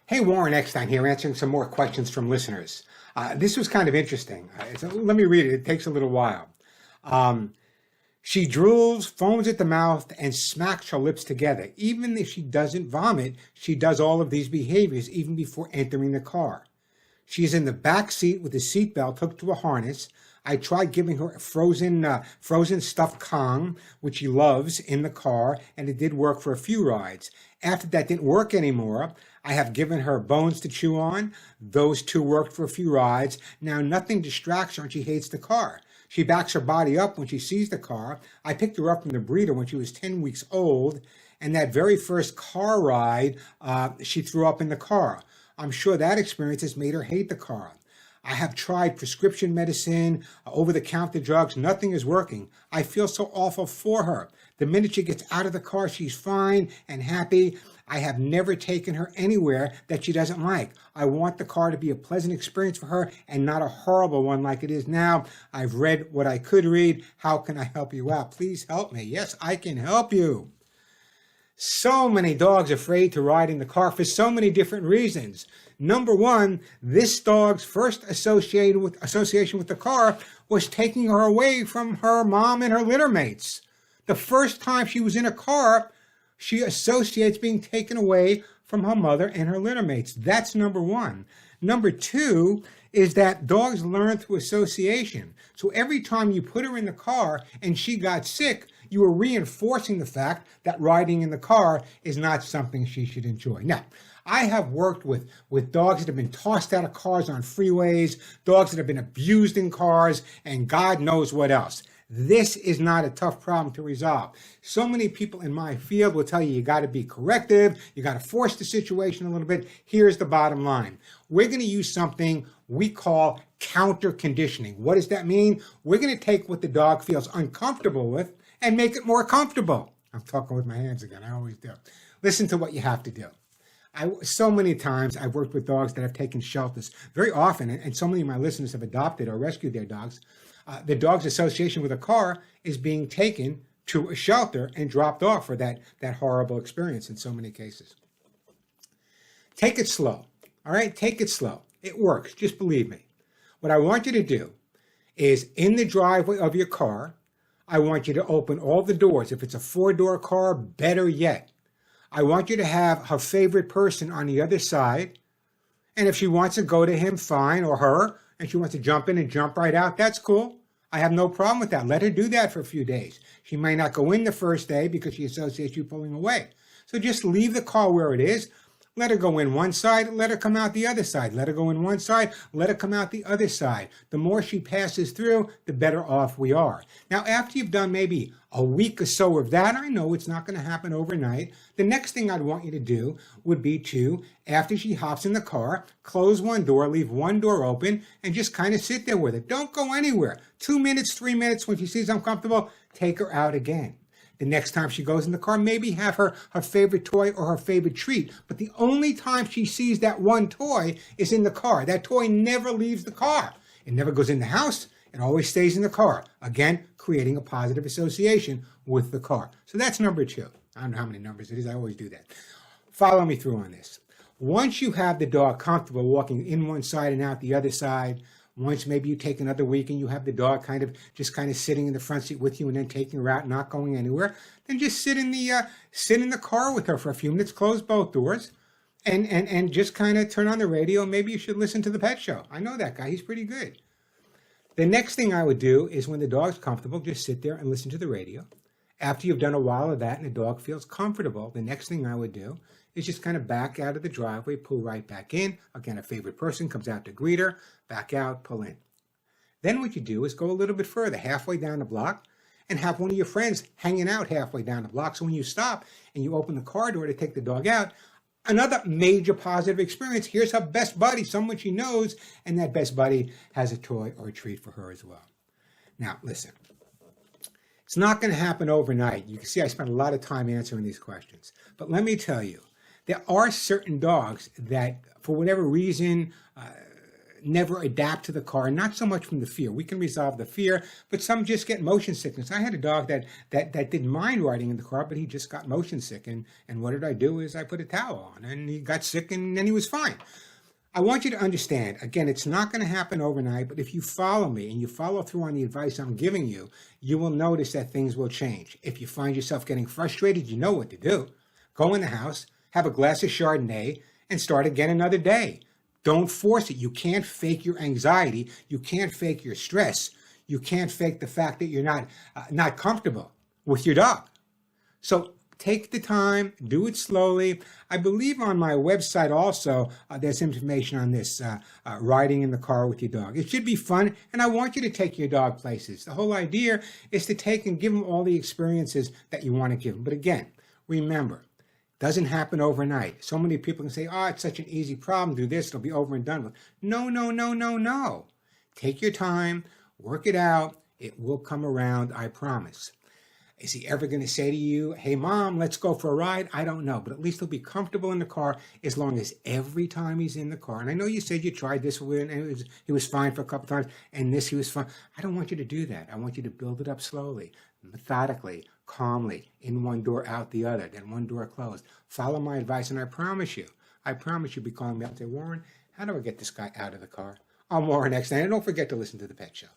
Hey, Warren Eckstein here, answering some more questions from listeners. This was kind of interesting. Let me read it. It takes a little while. Um, she drools, foams at the mouth, and smacks her lips together. Even if she doesn't vomit, she does all of these behaviors even before entering the car. She's in the back seat with the seatbelt hooked to a harness. I tried giving her a frozen stuffed Kong, which she loves, in the car, and it did work for a few rides. After that didn't work anymore, I have given her bones to chew on. Those two worked for a few rides. Now nothing distracts her and she hates the car. She backs her body up when she sees the car. I picked her up from the breeder when she was 10 weeks old, and that very first car ride, she threw up in the car. I'm sure that experience has made her hate the car. I have tried prescription medicine, over-the-counter drugs. Nothing is working. I feel so awful for her. The minute she gets out of the car, she's fine and happy. I have never taken her anywhere that she doesn't like. I want the car to be a pleasant experience for her and not a horrible one like it is now. I've read what I could read. How can I help you out? Please help me. Yes, I can help you. So many dogs are afraid to ride in the car for so many different reasons. Number one, this dog's first association with the car was taking her away from her mom and her litter mates. The first time she was in a car, she associates being taken away from her mother and her litter mates. That's number one. Number two is that dogs learn through association. So every time you put her in the car and she got sick, you were reinforcing the fact that riding in the car is not something she should enjoy. Now, I have worked with dogs that have been tossed out of cars on freeways, dogs that have been abused in cars, and God knows what else. This is not a tough problem to resolve. So many people in my field will tell you got to be corrective, you got to force the situation a little bit. Here's the bottom line. We're going to use something we call counter conditioning. What does that mean? We're going to take what the dog feels uncomfortable with and make it more comfortable. I'm talking with my hands again. I always do. Listen to what you have to do. So many times I've worked with dogs that have taken shelters. Very often, and so many of my listeners have adopted or rescued their dogs, the dog's association with a car is being taken to a shelter and dropped off for that horrible experience in so many cases. Take it slow, all right? Take it slow. It works, just believe me. What I want you to do is in the driveway of your car, I want you to open all the doors. If it's a 4-door car, better yet. I want you to have her favorite person on the other side. And if she wants to go to him, fine, or her, and she wants to jump in and jump right out, that's cool. I have no problem with that. Let her do that for a few days. She may not go in the first day because she associates you pulling away. So just leave the car where it is. Let her go in one side, let her come out the other side. Let her go in one side, let her come out the other side. The more she passes through, the better off we are. Now, after you've done maybe a week or so of that, I know it's not going to happen overnight. The next thing I'd want you to do would be to, after she hops in the car, close one door, leave one door open, and just kind of sit there with her. Don't go anywhere. 2 minutes, 3 minutes, when she sees uncomfortable, take her out again. The next time she goes in the car, maybe have her favorite toy or her favorite treat. But the only time she sees that one toy is in the car. That toy never leaves the car. It never goes in the house. It always stays in the car. Again, creating a positive association with the car. So that's number two. I don't know how many numbers it is. I always do that. Follow me through on this. Once you have the dog comfortable walking in one side and out the other side, once maybe you take another week and you have the dog kind of sitting in the front seat with you and then taking her out, not going anywhere, then just sit in the car with her for a few minutes, close both doors, and just kind of turn on the radio. Maybe you should listen to the pet show. I know that guy. He's pretty good. The next thing I would do is when the dog's comfortable, just sit there and listen to the radio. After you've done a while of that and the dog feels comfortable, the next thing I would do is just kind of back out of the driveway, pull right back in. Again, a favorite person comes out to greet her, back out, pull in. Then what you do is go a little bit further, halfway down the block, and have one of your friends hanging out halfway down the block. So when you stop and you open the car door to take the dog out, another major positive experience. Here's her best buddy, someone she knows, and that best buddy has a toy or a treat for her as well. Now, listen. It's not going to happen overnight. You can see I spent a lot of time answering these questions. But let me tell you, there are certain dogs that, for whatever reason, never adapt to the car, not so much from the fear. We can resolve the fear, but some just get motion sickness. I had a dog that didn't mind riding in the car, but he just got motion sick. And what did I do is I put a towel on, and he got sick, and then he was fine. I want you to understand, again, it's not going to happen overnight, but if you follow me and you follow through on the advice I'm giving you, you will notice that things will change. If you find yourself getting frustrated, you know what to do. Go in the house, have a glass of Chardonnay, and start again another day. Don't force it. You can't fake your anxiety. You can't fake your stress. You can't fake the fact that you're not comfortable with your dog. So take the time, do it slowly. I believe on my website also, there's information on this, riding in the car with your dog. It should be fun, and I want you to take your dog places. The whole idea is to take and give them all the experiences that you want to give them. But again, remember, doesn't happen overnight. So many people can say, oh, it's such an easy problem, do this, it'll be over and done with. No, no, no, no, no. Take your time, work it out. It will come around, I promise. Is he ever going to say to you, hey, Mom, let's go for a ride? I don't know, but at least he'll be comfortable in the car as long as every time he's in the car. And I know you said you tried this with, and he was fine for a couple times, and this he was fine. I don't want you to do that. I want you to build it up slowly, methodically, calmly, in one door, out the other, then one door closed. Follow my advice, and I promise you'll be calling me up and say, Warren, how do I get this guy out of the car? I'm Warren Eckstein, and don't forget to listen to The Pet Show.